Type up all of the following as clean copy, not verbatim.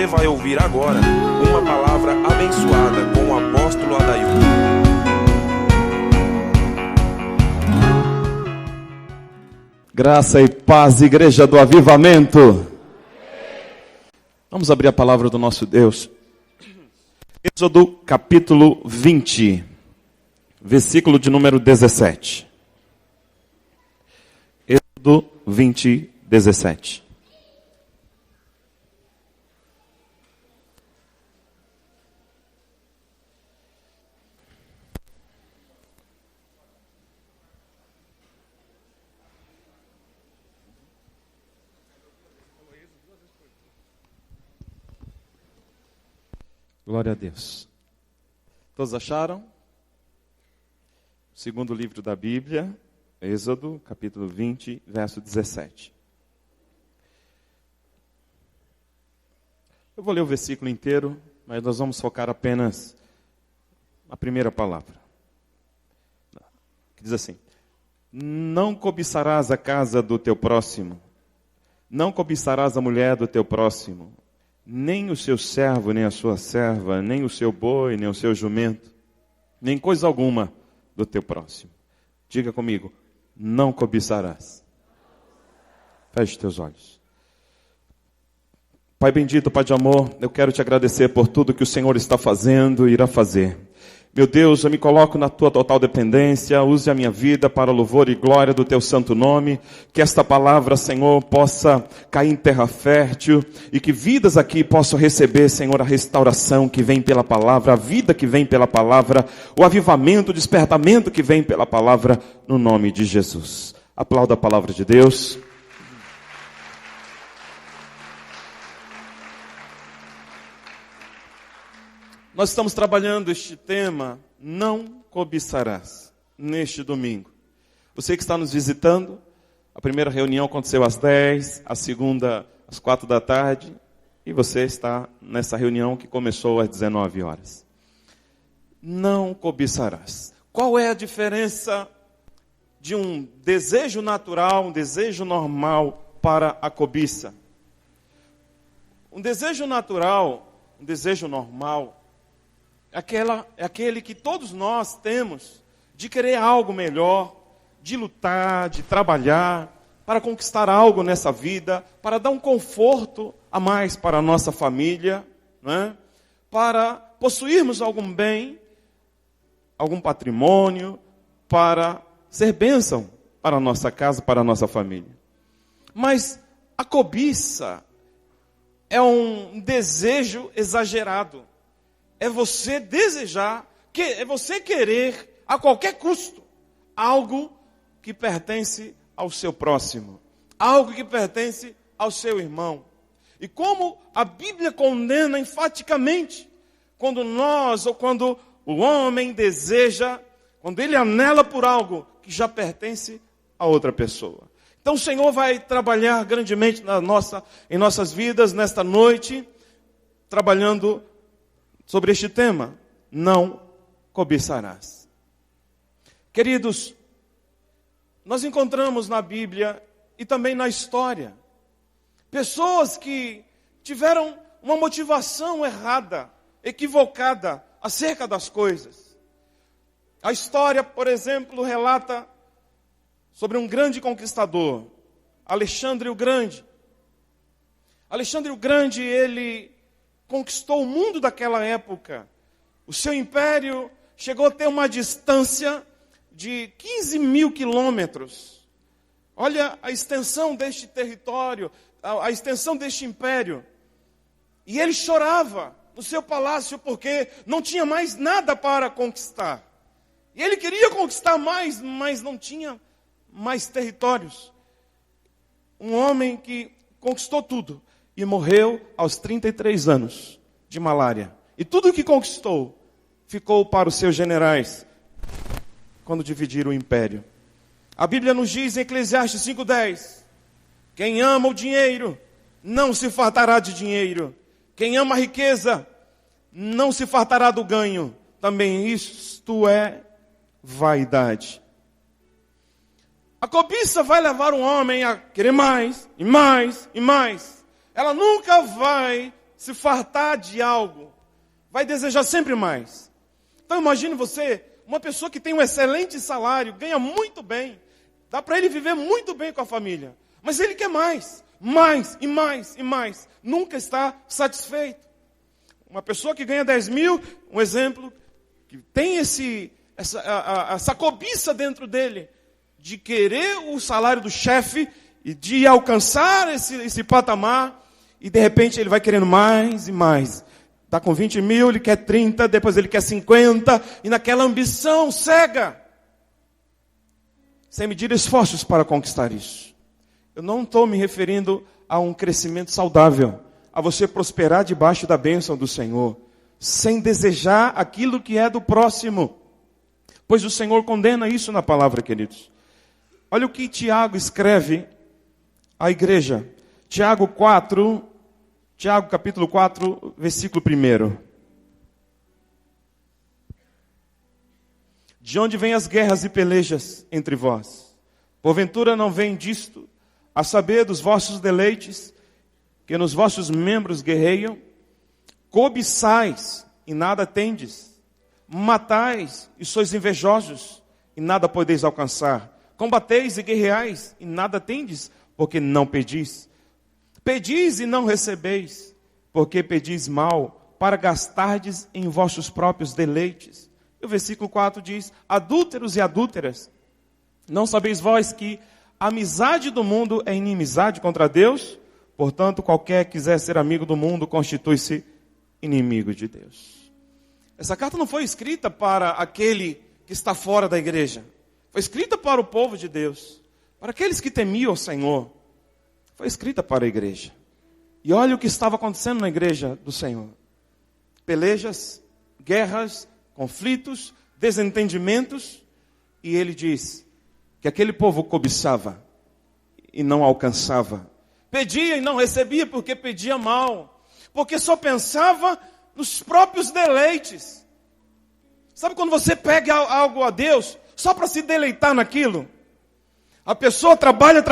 Você vai ouvir agora uma palavra abençoada com o apóstolo Adailton. Graça e paz, igreja do avivamento. Vamos abrir a palavra do nosso Deus. Êxodo capítulo 20, versículo de número 17. Êxodo 20, 17. Glória a Deus. Todos acharam? Segundo livro da Bíblia, Êxodo, capítulo 20, verso 17. Eu vou ler o versículo inteiro, mas nós vamos focar apenas na primeira palavra. Que diz assim: não cobiçarás a casa do teu próximo, não cobiçarás a mulher do teu próximo, nem o seu servo, nem a sua serva, nem o seu boi, nem o seu jumento, nem coisa alguma do teu próximo. Diga comigo: não cobiçarás. Feche teus olhos. Pai bendito, Pai de amor, eu quero te agradecer por tudo que o Senhor está fazendo e irá fazer. Meu Deus, eu me coloco na tua total dependência, use a minha vida para louvor e glória do teu santo nome, que esta palavra, Senhor, possa cair em terra fértil, e que vidas aqui possam receber, Senhor, a restauração que vem pela palavra, a vida que vem pela palavra, o avivamento, o despertamento que vem pela palavra, no nome de Jesus. Aplauda a palavra de Deus. Nós estamos trabalhando este tema, não cobiçarás, neste domingo. Você que está nos visitando, a primeira reunião aconteceu às 10, a segunda às 4 da tarde, e você está nessa reunião que começou às 19 horas. Não cobiçarás. Qual é a diferença de um desejo natural, um desejo normal para a cobiça? Um desejo natural, um desejo normal, é aquele que todos nós temos, de querer algo melhor, de lutar, de trabalhar, para conquistar algo nessa vida, para dar um conforto a mais para a nossa família, né? Para possuirmos algum bem, algum patrimônio, para ser bênção para a nossa casa, para a nossa família. Mas a cobiça é um desejo exagerado. É você desejar, é você querer a qualquer custo algo que pertence ao seu próximo, algo que pertence ao seu irmão. E como a Bíblia condena enfaticamente, quando o homem deseja, quando ele anela por algo que já pertence a outra pessoa. Então o Senhor vai trabalhar grandemente em nossas vidas nesta noite, trabalhando sobre este tema, não cobiçarás. Queridos, nós encontramos na Bíblia e também na história pessoas que tiveram uma motivação errada, equivocada acerca das coisas. A história, por exemplo, relata sobre um grande conquistador, Alexandre o Grande. Alexandre o Grande, ele conquistou o mundo daquela época. O seu império chegou a ter uma distância de 15 mil quilômetros. Olha a extensão deste território, a extensão deste império. E ele chorava no seu palácio porque não tinha mais nada para conquistar. E ele queria conquistar mais, mas não tinha mais territórios. Um homem que conquistou tudo e morreu aos 33 anos de malária. E tudo o que conquistou ficou para os seus generais quando dividiram o império. A Bíblia nos diz em Eclesiastes 5:10: quem ama o dinheiro não se fartará de dinheiro. Quem ama a riqueza não se fartará do ganho. Também isto é vaidade. A cobiça vai levar um homem a querer mais, e mais, e mais. Ela nunca vai se fartar de algo, vai desejar sempre mais. Então imagine você, uma pessoa que tem um excelente salário, ganha muito bem, dá para ele viver muito bem com a família, mas ele quer mais, mais e mais e mais, nunca está satisfeito. Uma pessoa que ganha 10 mil, um exemplo, que tem essa cobiça dentro dele, de querer o salário do chefe, e de alcançar esse patamar, e de repente ele vai querendo mais e mais. Está com 20 mil, ele quer 30, depois ele quer 50, e naquela ambição cega, sem medir esforços para conquistar isso. Eu não estou me referindo a um crescimento saudável, a você prosperar debaixo da bênção do Senhor, sem desejar aquilo que é do próximo, pois o Senhor condena isso na palavra, queridos. Olha o que Tiago escreve à igreja. Tiago capítulo 4, versículo 1. De onde vêm as guerras e pelejas entre vós? Porventura não vem disto, a saber dos vossos deleites, que nos vossos membros guerreiam? Cobiçais e nada tendes, matais e sois invejosos e nada podeis alcançar. Combateis e guerreais e nada tendes, porque não pedis. Pedis e não recebeis, porque pedis mal, para gastardes em vossos próprios deleites. E o versículo 4 diz: adúlteros e adúlteras, não sabeis vós que a amizade do mundo é inimizade contra Deus? Portanto, qualquer que quiser ser amigo do mundo, constitui-se inimigo de Deus. Essa carta não foi escrita para aquele que está fora da igreja. Foi escrita para o povo de Deus, para aqueles que temiam o Senhor. Foi escrita para a igreja. E olha o que estava acontecendo na igreja do Senhor. Pelejas, guerras, conflitos, desentendimentos. E ele diz que aquele povo cobiçava e não alcançava. Pedia e não recebia porque pedia mal. Porque só pensava nos próprios deleites. Sabe quando você pega algo a Deus só para se deleitar naquilo? A pessoa trabalha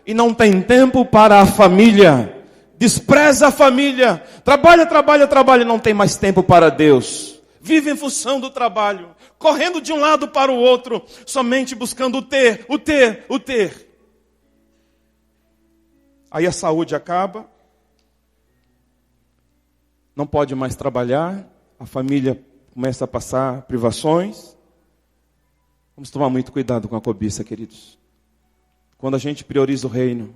e não tem tempo para a família. Despreza a família. Trabalha e não tem mais tempo para Deus. Vive em função do trabalho, correndo de um lado para o outro, somente buscando o ter. Aí a saúde acaba, não pode mais trabalhar, a família começa a passar privações. Vamos tomar muito cuidado com a cobiça, queridos. Quando a gente prioriza o reino,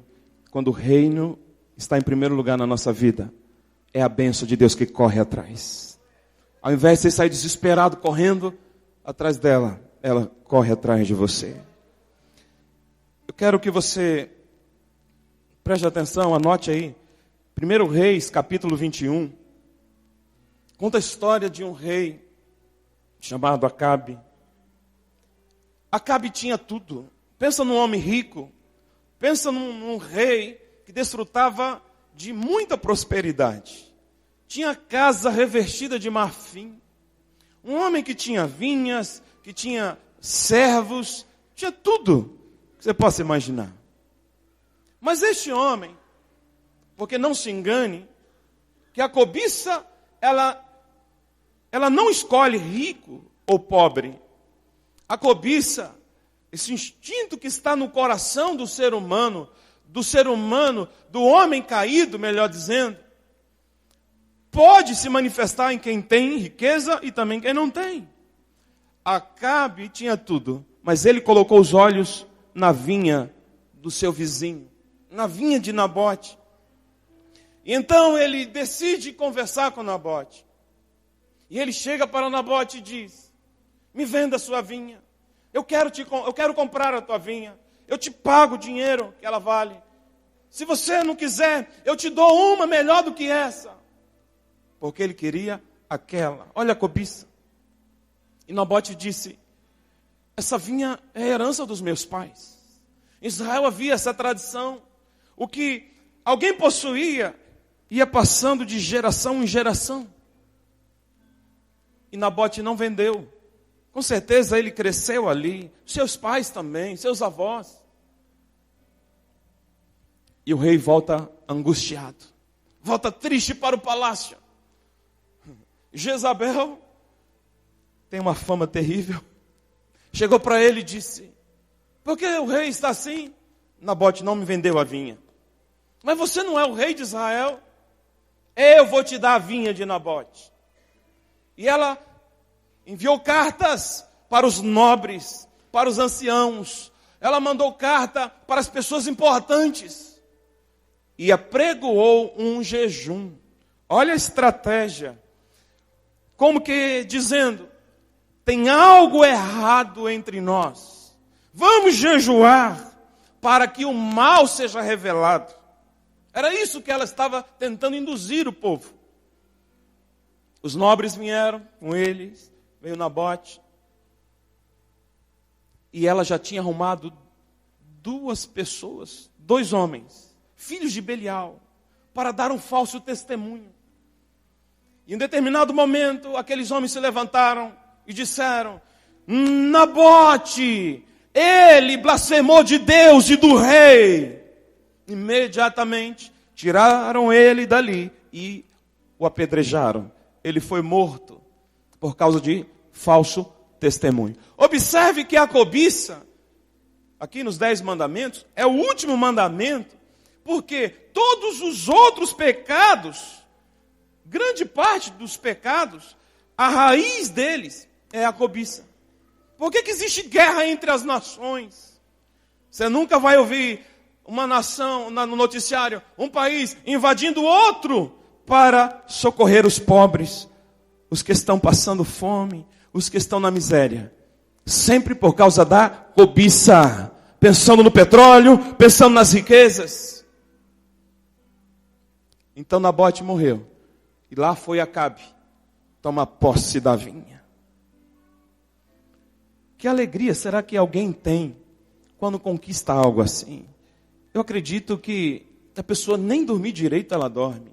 quando o reino está em primeiro lugar na nossa vida, é a bênção de Deus que corre atrás. Ao invés de você sair desesperado correndo atrás dela, ela corre atrás de você. Eu quero que você preste atenção, anote aí. 1 Reis, capítulo 21. Conta a história de um rei chamado Acabe. Acabe tinha tudo. Pensa num homem rico. Pensa num rei que desfrutava de muita prosperidade. Tinha casa revestida de marfim. Um homem que tinha vinhas, que tinha servos, tinha tudo que você possa imaginar. Mas este homem, porque não se engane, que a cobiça, ela não escolhe rico ou pobre. A cobiça, esse instinto que está no coração do ser humano, do homem caído, melhor dizendo, pode se manifestar em quem tem riqueza e também quem não tem. Acabe tinha tudo, mas ele colocou os olhos na vinha do seu vizinho, na vinha de Nabote. E então ele decide conversar com Nabote. E ele chega para Nabote e diz: me venda a sua vinha. Eu quero comprar a tua vinha. Eu te pago o dinheiro que ela vale. Se você não quiser, eu te dou uma melhor do que essa. Porque ele queria aquela. Olha a cobiça. E Nabote disse: essa vinha é a herança dos meus pais. Em Israel havia essa tradição. O que alguém possuía ia passando de geração em geração. E Nabote não vendeu. Com certeza ele cresceu ali. Seus pais também, seus avós. E o rei volta angustiado. volta triste para o palácio. Jezabel tem uma fama terrível. Chegou para ele e disse: por que o rei está assim? Nabote não me vendeu a vinha. Mas você não é o rei de Israel? Eu vou te dar a vinha de Nabote. E ela enviou cartas para os nobres, para os anciãos. Ela mandou carta para as pessoas importantes. E apregoou um jejum. Olha a estratégia. Como que dizendo: tem algo errado entre nós. Vamos jejuar para que o mal seja revelado. Era isso que ela estava tentando induzir o povo. Os nobres vieram com eles, veio Nabote. E ela já tinha arrumado 2 pessoas, 2 homens, filhos de Belial, para dar um falso testemunho. E em determinado momento, aqueles homens se levantaram e disseram: Nabote, ele blasfemou de Deus e do rei. Imediatamente tiraram ele dali e o apedrejaram. Ele foi morto por causa de falso testemunho. Observe que a cobiça, aqui nos 10 mandamentos, é o último mandamento, porque todos os outros pecados, grande parte dos pecados, a raiz deles é a cobiça. Por que existe guerra entre as nações? Você nunca vai ouvir uma nação no noticiário, um país invadindo outro para socorrer os pobres, os que estão passando fome, os que estão na miséria. Sempre por causa da cobiça, pensando no petróleo, pensando nas riquezas. Então Nabote morreu. E lá foi Acabe tomar posse da vinha. Que alegria será que alguém tem quando conquista algo assim? Eu acredito que a pessoa nem dormir direito ela dorme.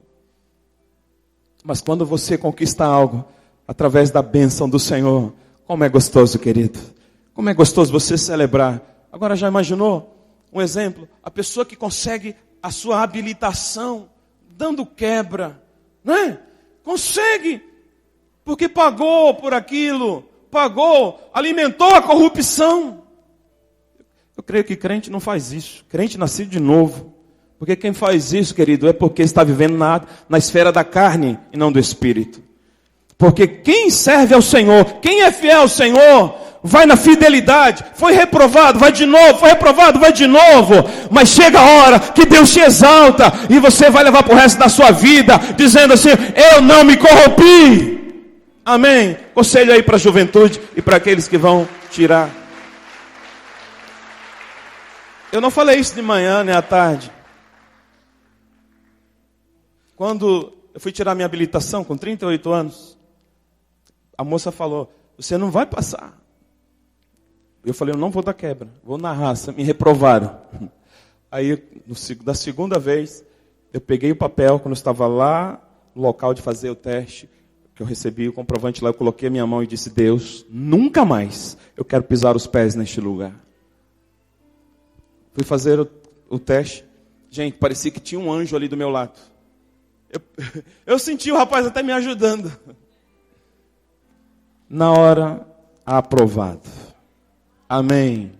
Mas quando você conquista algo através da bênção do Senhor, como é gostoso, querido. Como é gostoso você celebrar. Agora já imaginou um exemplo? A pessoa que consegue a sua habilitação dando quebra, não é? Consegue, porque pagou por aquilo, pagou, alimentou a corrupção. Eu creio que crente não faz isso. Crente nascido de novo. Porque quem faz isso, querido, é porque está vivendo na esfera da carne e não do espírito. Porque quem serve ao Senhor, quem é fiel ao Senhor, vai na fidelidade. Foi reprovado, vai de novo. Foi reprovado, vai de novo. Mas chega a hora que Deus te exalta e você vai levar para o resto da sua vida dizendo assim: eu não me corrompi. Amém? Conselho aí para a juventude e para aqueles que vão tirar. Eu não falei isso de manhã nem à tarde. Quando eu fui tirar minha habilitação com 38 anos, a moça falou: você não vai passar. Eu falei: eu não vou dar quebra, vou na raça. Me reprovaram. Aí, da segunda vez, eu peguei o papel, quando eu estava lá no local de fazer o teste, que eu recebi o comprovante lá, eu coloquei a minha mão e disse: Deus, nunca mais eu quero pisar os pés neste lugar. Fui fazer o teste. Gente, parecia que tinha um anjo ali do meu lado. Eu senti o rapaz até me ajudando. Na hora, aprovado. Amém.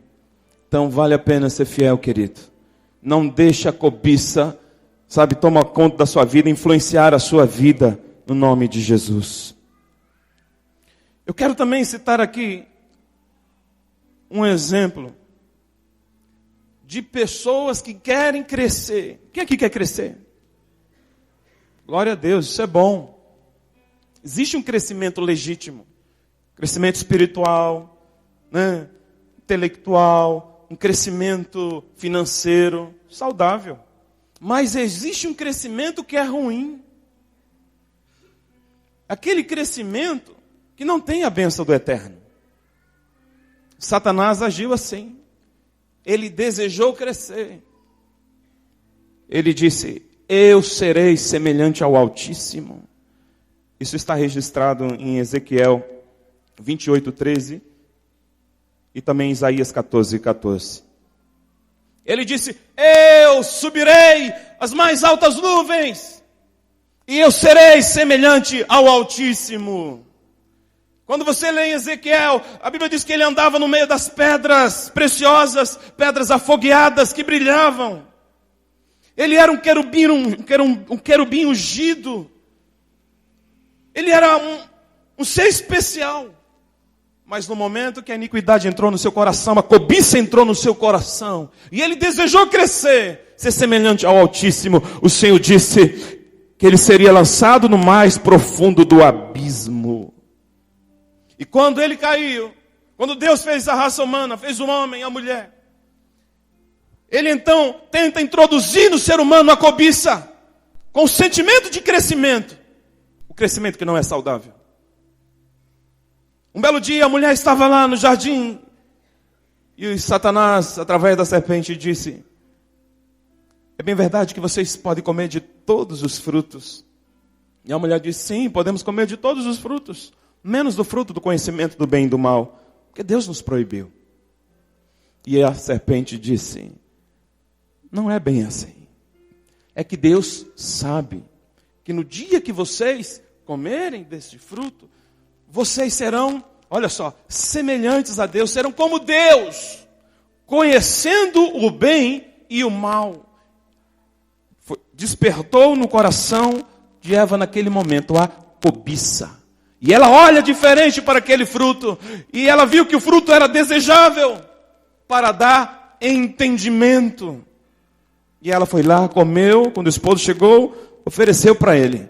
Então vale a pena ser fiel, querido. Não deixe a cobiça, tomar conta da sua vida, influenciar a sua vida, no nome de Jesus. Eu quero também citar aqui um exemplo de pessoas que querem crescer. Quem aqui quer crescer? Glória a Deus, isso é bom. Existe um crescimento legítimo. Crescimento espiritual, né? Intelectual, um crescimento financeiro, saudável. Mas existe um crescimento que é ruim. Aquele crescimento que não tem a bênção do eterno. Satanás agiu assim. Ele desejou crescer. Ele disse: eu serei semelhante ao Altíssimo. Isso está registrado em Ezequiel 28:13 e também em Isaías 14:14. Ele disse: eu subirei às mais altas nuvens. E eu serei semelhante ao Altíssimo. Quando você lê em Ezequiel, a Bíblia diz que ele andava no meio das pedras preciosas, pedras afogueadas que brilhavam. Ele era um querubim ungido. Ele era um ser especial. Mas no momento que a iniquidade entrou no seu coração, a cobiça entrou no seu coração, e ele desejou crescer, ser semelhante ao Altíssimo, o Senhor disse que ele seria lançado no mais profundo do abismo. E quando ele caiu, quando Deus fez a raça humana, fez o homem e a mulher, ele então tenta introduzir no ser humano a cobiça, com o sentimento de crescimento, o crescimento que não é saudável. Um belo dia a mulher estava lá no jardim, e Satanás, através da serpente, disse: é bem verdade que vocês podem comer de todos os frutos. E a mulher disse: sim, podemos comer de todos os frutos, menos do fruto do conhecimento do bem e do mal, porque Deus nos proibiu. E a serpente disse: não é bem assim. É que Deus sabe que no dia que vocês comerem desse fruto, vocês serão, olha só, semelhantes a Deus, serão como Deus, conhecendo o bem e o mal. Despertou no coração de Eva naquele momento a cobiça. E ela olha diferente para aquele fruto, e ela viu que o fruto era desejável para dar entendimento. E ela foi lá, comeu, quando o esposo chegou, ofereceu para ele.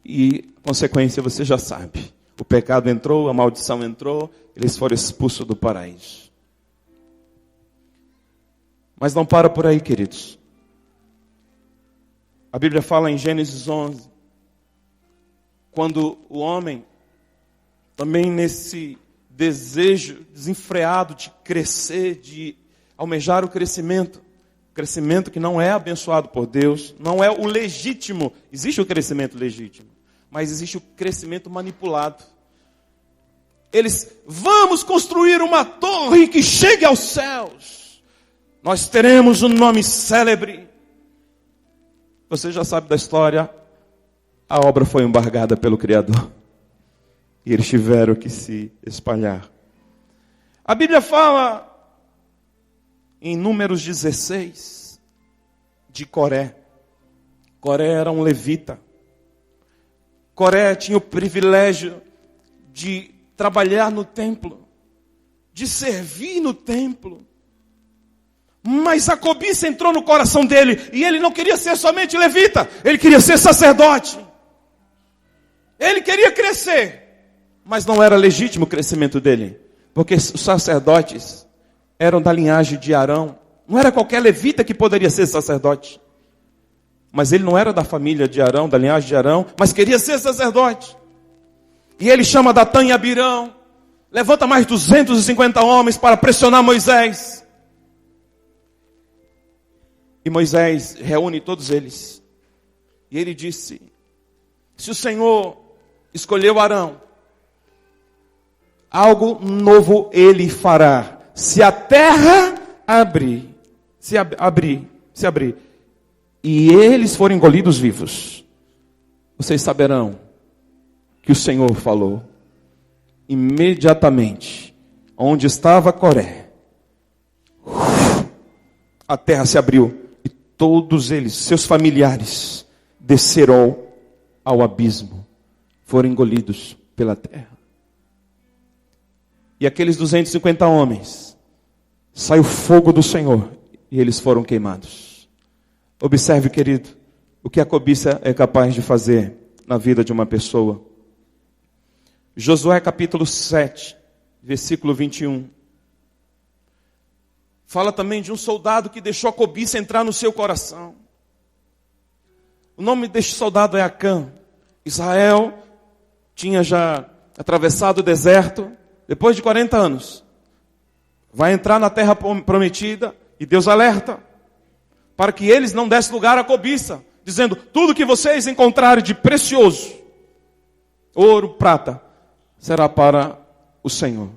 E a consequência você já sabe. O pecado entrou, a maldição entrou, eles foram expulsos do paraíso. Mas não para por aí, queridos. A Bíblia fala em Gênesis 11, quando o homem, também nesse desejo desenfreado de crescer, de almejar o crescimento que não é abençoado por Deus, não é o legítimo. Existe o crescimento legítimo, mas existe o crescimento manipulado. Eles: vamos construir uma torre que chegue aos céus. Nós teremos um nome célebre. Você já sabe da história. A obra foi embargada pelo Criador. E eles tiveram que se espalhar. A Bíblia fala em Números 16 de Coré. Coré era um levita. Coré tinha o privilégio de trabalhar no templo, de servir no templo. Mas a cobiça entrou no coração dele, e ele não queria ser somente levita, ele queria ser sacerdote. Ele queria crescer, mas não era legítimo o crescimento dele, porque os sacerdotes eram da linhagem de Arão. Não era qualquer levita que poderia ser sacerdote. Mas ele não era da família de Arão, da linhagem de Arão, mas queria ser sacerdote. E ele chama Datã e Abirão, levanta mais 250 homens para pressionar Moisés. E Moisés reúne todos eles. E ele disse: se o Senhor escolheu Arão, algo novo ele fará. Se a terra se abrir, e eles forem engolidos vivos, vocês saberão que o Senhor falou. Imediatamente, onde estava Coré, a terra se abriu, e todos eles, seus familiares, desceram ao abismo, foram engolidos pela terra. E aqueles 250 homens, saiu fogo do Senhor, e eles foram queimados. Observe, querido, o que a cobiça é capaz de fazer na vida de uma pessoa. Josué capítulo 7, versículo 21. Fala também de um soldado que deixou a cobiça entrar no seu coração. O nome deste soldado é Acã. Israel tinha já atravessado o deserto, depois de 40 anos. Vai entrar na terra prometida, e Deus alerta para que eles não dessem lugar à cobiça, dizendo: tudo que vocês encontrarem de precioso, ouro, prata, será para o Senhor.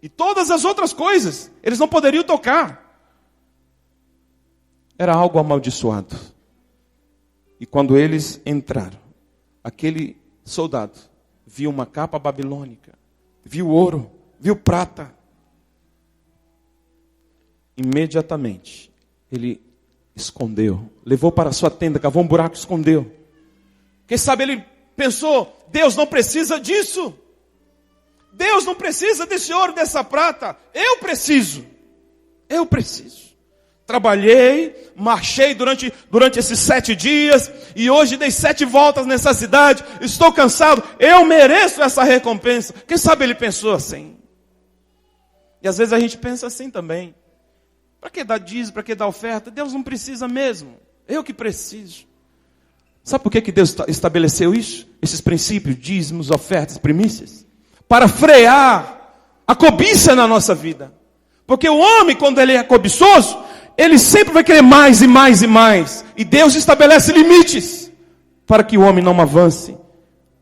E todas as outras coisas, eles não poderiam tocar. Era algo amaldiçoado. E quando eles entraram, aquele soldado viu uma capa babilônica, viu ouro, viu prata. Imediatamente, ele escondeu, levou para a sua tenda, cavou um buraco e escondeu. Quem sabe ele pensou, Deus não precisa disso. Deus não precisa desse ouro, dessa prata. Eu preciso. Trabalhei, marchei durante esses 7 dias, e hoje dei 7 voltas nessa cidade, estou cansado, eu mereço essa recompensa. Quem sabe ele pensou assim. E às vezes a gente pensa assim também. Para que dar dízimo, para que dar oferta? Deus não precisa mesmo, eu que preciso. Sabe por que Deus estabeleceu isso? Esses princípios, dízimos, ofertas, primícias? Para frear a cobiça na nossa vida. Porque o homem, quando ele é cobiçoso, ele sempre vai querer mais e mais e mais. E Deus estabelece limites para que o homem não avance.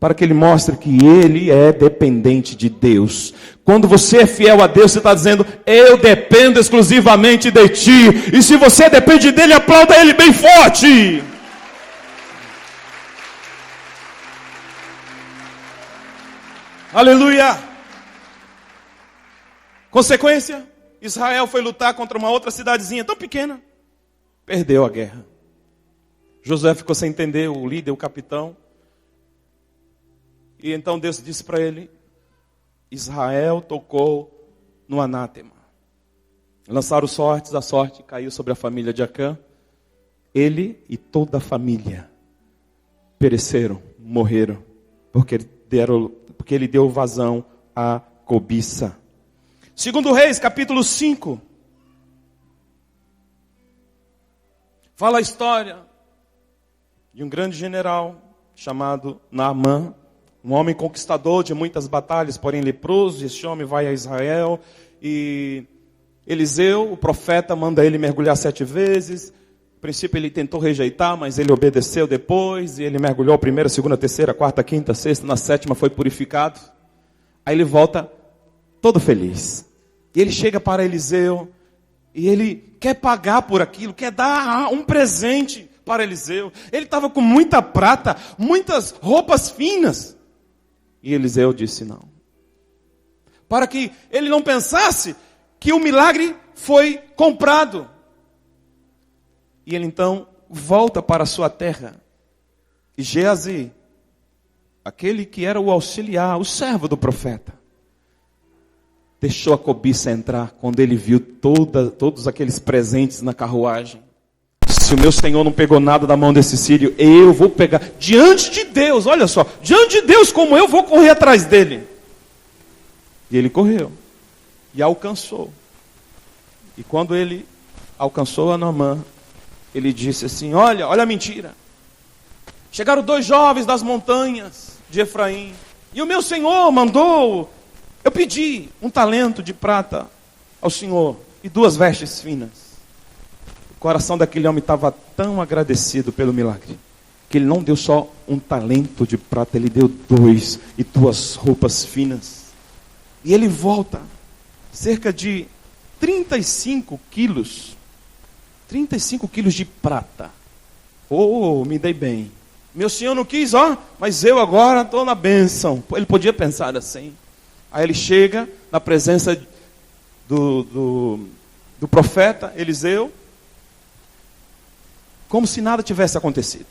Para que ele mostre que ele é dependente de Deus. Quando você é fiel a Deus, você está dizendo, eu dependo exclusivamente de ti. E se você depende dele, aplauda ele bem forte. Aleluia! Consequência, Israel foi lutar contra uma outra cidadezinha tão pequena. Perdeu a guerra. Josué ficou sem entender, o líder, o capitão. E então Deus disse para ele, Israel tocou no anátema. Lançaram sortes, a sorte caiu sobre a família de Acã. Ele e toda a família pereceram, morreram, porque ele deu vazão à cobiça. 2 Reis, capítulo 5. Fala a história de um grande general chamado Naamã, um homem conquistador de muitas batalhas, porém leproso. Este homem vai a Israel e Eliseu, o profeta, manda ele mergulhar 7 vezes. No princípio ele tentou rejeitar, mas ele obedeceu depois, e ele mergulhou a primeira, segunda, terceira, quarta, quinta, sexta, na 7ª foi purificado. Aí ele volta todo feliz. E ele chega para Eliseu, e ele quer pagar por aquilo, quer dar um presente para Eliseu. Ele estava com muita prata, muitas roupas finas. E Eliseu disse não. Para que ele não pensasse que o milagre foi comprado. E ele então volta para a sua terra. E Geazi, aquele que era o auxiliar, o servo do profeta, deixou a cobiça entrar quando ele viu todos aqueles presentes na carruagem. Se o meu Senhor não pegou nada da mão desse sírio, eu vou pegar. Diante de Deus, olha só. Diante de Deus, como eu vou correr atrás dele. E ele correu. E alcançou. E quando ele alcançou a Naamã, ele disse assim, olha a mentira. Chegaram 2 jovens das montanhas de Efraim. E o meu Senhor mandou, eu pedi um talento de prata ao Senhor e 2 vestes finas. O coração daquele homem estava tão agradecido pelo milagre, que ele não deu só um talento de prata, ele deu 2 e 2 roupas finas. E ele volta, cerca de 35 quilos de prata. Oh, me dei bem. Meu senhor não quis, mas eu agora estou na bênção. Ele podia pensar assim. Aí ele chega na presença do profeta Eliseu, como se nada tivesse acontecido.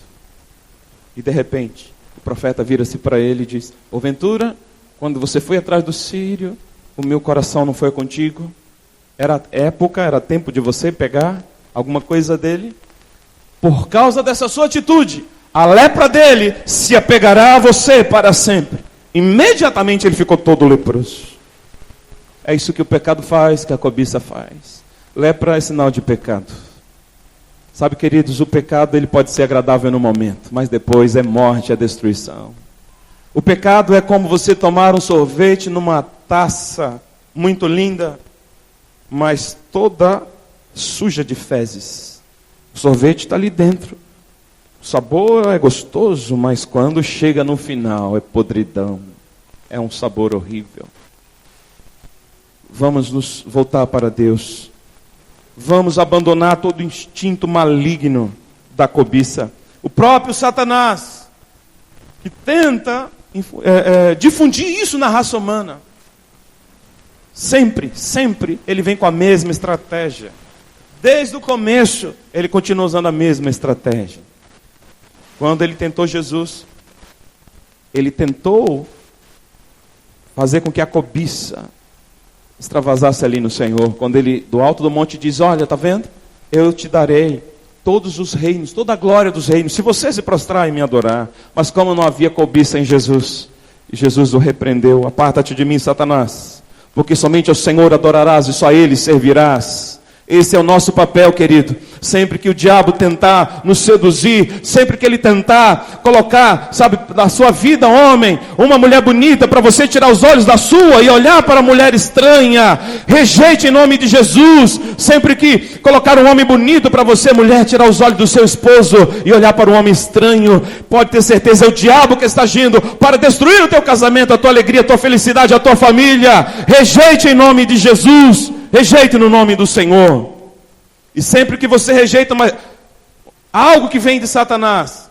E de repente, o profeta vira-se para ele e diz, porventura, quando você foi atrás do sírio, o meu coração não foi contigo? Era tempo de você pegar alguma coisa dele? Por causa dessa sua atitude, a lepra dele se apegará a você para sempre. Imediatamente ele ficou todo leproso. É isso que o pecado faz, que a cobiça faz. Lepra é sinal de pecado. Sabe, queridos, o pecado ele pode ser agradável no momento, mas depois é morte, é destruição. O pecado é como você tomar um sorvete numa taça muito linda, mas toda suja de fezes. O sorvete está ali dentro. O sabor é gostoso, mas quando chega no final é podridão. É um sabor horrível. Vamos nos voltar para Deus. Vamos abandonar todo o instinto maligno da cobiça. O próprio Satanás, que tenta difundir isso na raça humana. Sempre ele vem com a mesma estratégia. Desde o começo, ele continua usando a mesma estratégia. Quando ele tentou Jesus, ele tentou fazer com que a cobiça extravasasse ali no Senhor. Quando ele, do alto do monte, diz: olha, está vendo? Eu te darei todos os reinos, toda a glória dos reinos, se você se prostrar e me adorar. Mas como não havia cobiça em Jesus, Jesus o repreendeu: aparta-te de mim, Satanás, porque somente ao Senhor adorarás e só a Ele servirás. Esse é o nosso papel, querido. Sempre que o diabo tentar nos seduzir, sempre que ele tentar colocar, sabe, na sua vida, homem, uma mulher bonita, para você tirar os olhos da sua e olhar para a mulher estranha, rejeite em nome de Jesus. Sempre que colocar um homem bonito para você, mulher, tirar os olhos do seu esposo e olhar para um homem estranho, pode ter certeza, é o diabo que está agindo para destruir o teu casamento, a tua alegria, a tua felicidade, a tua família. Rejeite em nome de Jesus. Rejeite no nome do Senhor. E sempre que você rejeita algo que vem de Satanás,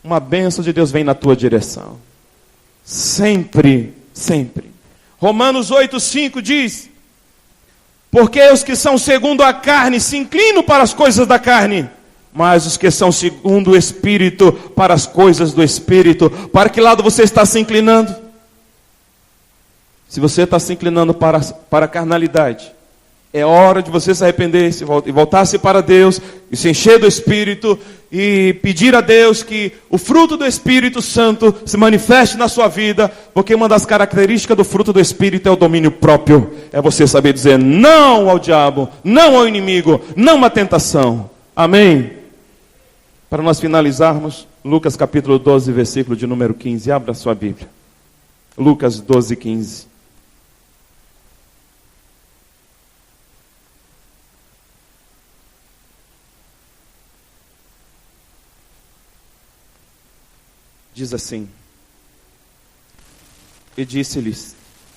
uma bênção de Deus vem na tua direção. Sempre. Romanos 8:5 diz: porque os que são segundo a carne se inclinam para as coisas da carne, mas os que são segundo o Espírito, para as coisas do Espírito. Para que lado você está se inclinando? Se você está se inclinando para a carnalidade, é hora de você se arrepender e voltar-se para Deus, e se encher do Espírito, e pedir a Deus que o fruto do Espírito Santo se manifeste na sua vida, porque uma das características do fruto do Espírito é o domínio próprio. É você saber dizer não ao diabo, não ao inimigo, não à tentação. Amém? Para nós finalizarmos, Lucas capítulo 12, versículo de número 15. Abra a sua Bíblia. Lucas 12, 15. Diz assim: e disse-lhes: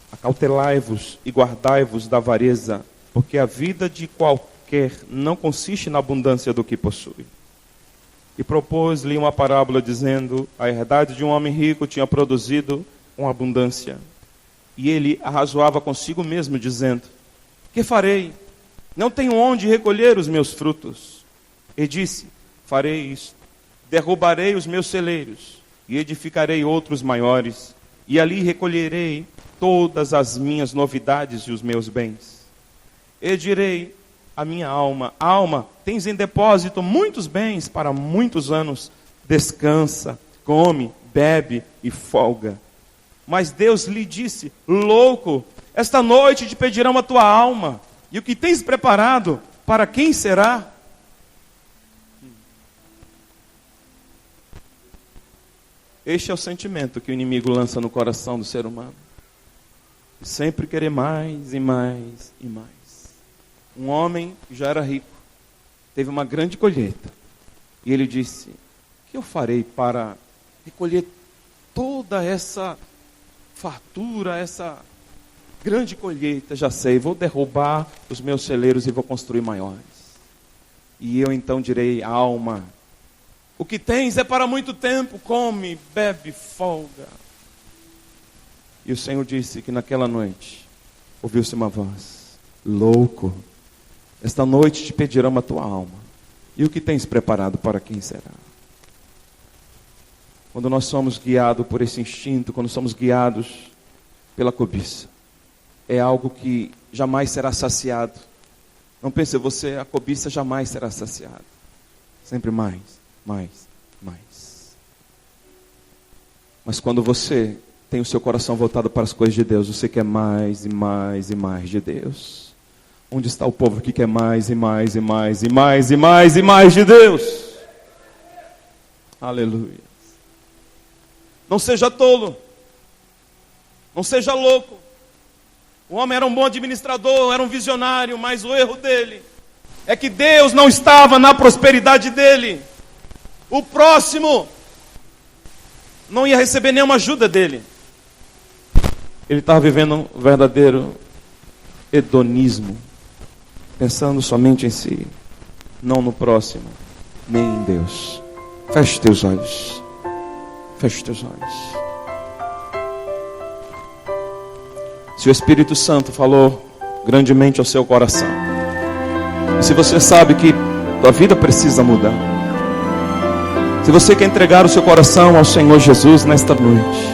acautelai-vos e guardai-vos da avareza, porque a vida de qualquer não consiste na abundância do que possui. E propôs-lhe uma parábola, dizendo: a herdade de um homem rico tinha produzido uma abundância. E ele arrazoava consigo mesmo, dizendo: que farei? Não tenho onde recolher os meus frutos. E disse: farei isto: derrubarei os meus celeiros e edificarei outros maiores, e ali recolherei todas as minhas novidades e os meus bens. E direi à minha alma: alma, tens em depósito muitos bens para muitos anos, descansa, come, bebe e folga. Mas Deus lhe disse: louco, esta noite te pedirão a tua alma, e o que tens preparado, para quem será? Este é o sentimento que o inimigo lança no coração do ser humano. Sempre querer mais e mais e mais. Um homem que já era rico, teve uma grande colheita. E ele disse: o que eu farei para recolher toda essa fartura, essa grande colheita? Já sei, vou derrubar os meus celeiros e vou construir maiores. E eu então direi: alma, o que tens é para muito tempo, come, bebe, folga. E o Senhor disse que naquela noite ouviu-se uma voz: louco, esta noite te pedirão a tua alma, e o que tens preparado, para quem será? Quando nós somos guiados por esse instinto, quando somos guiados pela cobiça, é algo que jamais será saciado. Não pense você, a cobiça jamais será saciada. Sempre mais. Mas quando você tem o seu coração voltado para as coisas de Deus, você quer mais e mais e mais de Deus. Onde está o povo que quer mais e mais e mais e mais e mais e mais de Deus? Aleluia. Não seja tolo, não seja louco. O homem era um bom administrador, era um visionário, mas o erro dele é que Deus não estava na prosperidade dele. O próximo não ia receber nenhuma ajuda dele. Ele estava vivendo um verdadeiro hedonismo, pensando somente em si, não no próximo, nem em Deus. Feche teus olhos. Feche teus olhos. Se o Espírito Santo falou grandemente ao seu coração, e se você sabe que tua vida precisa mudar, se você quer entregar o seu coração ao Senhor Jesus nesta noite,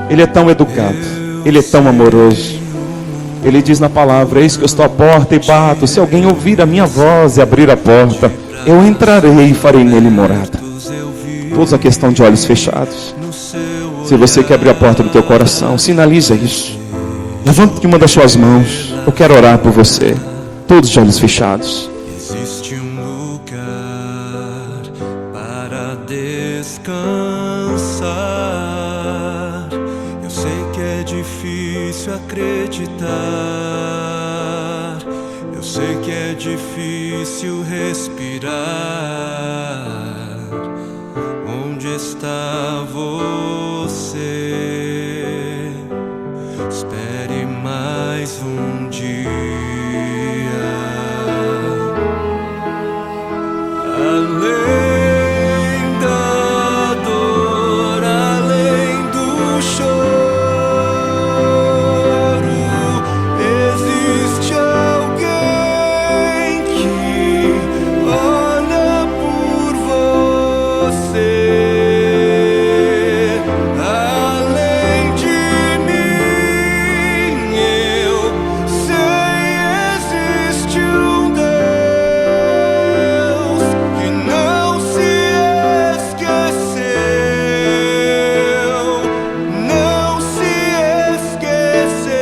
Ele é tão educado, Ele é tão amoroso. Ele diz na palavra: eis que eu estou à porta e bato. Se alguém ouvir a minha voz e abrir a porta, eu entrarei e farei nele morada. Todos aqui estão de olhos fechados. Se você quer abrir a porta do teu coração, sinaliza isso. Levante uma das suas mãos. Eu quero orar por você. Todos de olhos fechados. Existe um lugar para descansar. Eu sei que é difícil acreditar. Eu sei que é difícil respirar. Onde está você? Espere mais um dia. Além da dor, além do choro, existe alguém que olha por você. Além de mim, eu sei, existe um Deus que não se esqueceu, não se esqueceu.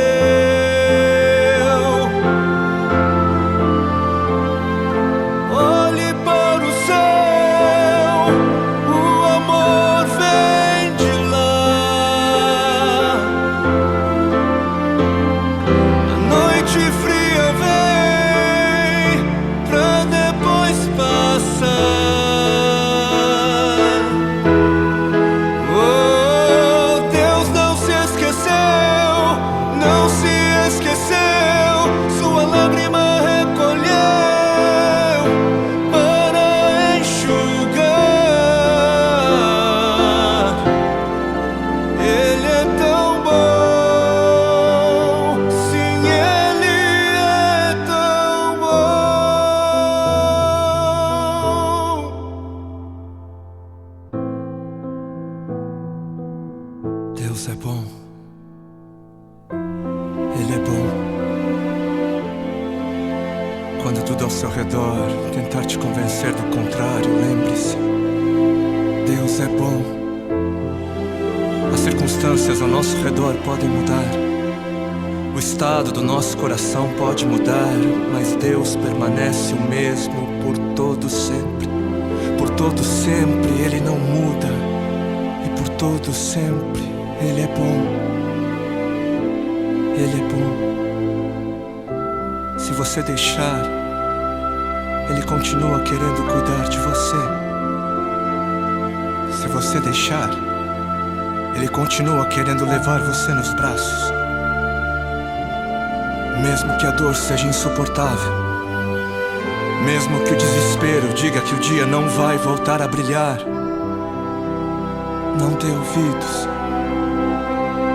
Olhe para o céu, o amor vem de lá. A noite fria vem pra depois passar. Oh, Deus não se esqueceu, não se esqueceu. Sua lágrima recolheu para enxugar. Ele é tão bom, sim, Ele é tão bom. Deus é bom. Ele é bom. Quando tudo ao seu redor tentar te convencer do contrário, lembre-se: Deus é bom. As circunstâncias ao nosso redor podem mudar, o estado do nosso coração pode mudar, mas Deus permanece o mesmo por todo sempre. Por todo sempre Ele não muda, e por todo sempre Ele é bom. Ele é bom. Se você deixar, Ele continua querendo cuidar de você. Se você deixar, Ele continua querendo levar você nos braços. Mesmo que a dor seja insuportável, mesmo que o desespero diga que o dia não vai voltar a brilhar, não dê ouvidos.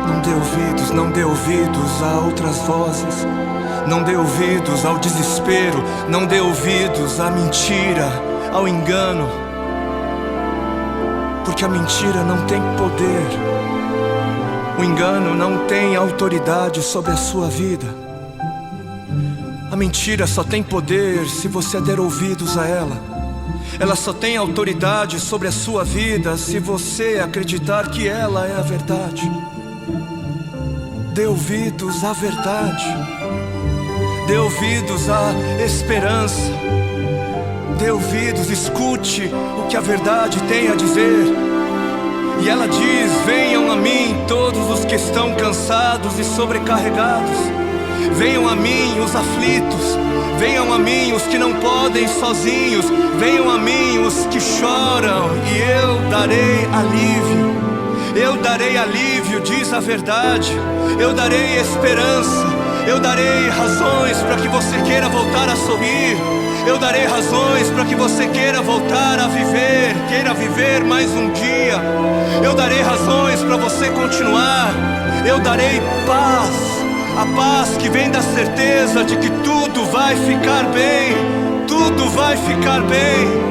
Não dê ouvidos, não dê ouvidos a outras vozes. Não dê ouvidos ao desespero. Não dê ouvidos à mentira, ao engano. Porque a mentira não tem poder. O engano não tem autoridade sobre a sua vida. A mentira só tem poder se você der ouvidos a ela. Ela só tem autoridade sobre a sua vida se você acreditar que ela é a verdade. Dê ouvidos à verdade. Dê ouvidos à esperança. Dê ouvidos, escute o que a verdade tem a dizer. E ela diz: venham a mim todos os que estão cansados e sobrecarregados. Venham a mim os aflitos. Venham a mim os que não podem sozinhos. Venham a mim os que choram, e eu darei alívio. Eu darei alívio, diz a verdade. Eu darei esperança. Eu darei razões para que você queira voltar a sorrir. Eu darei razões para que você queira voltar a viver, queira viver mais um dia. Eu darei razões para você continuar. Eu darei paz, a paz que vem da certeza de que tudo vai ficar bem. Tudo vai ficar bem.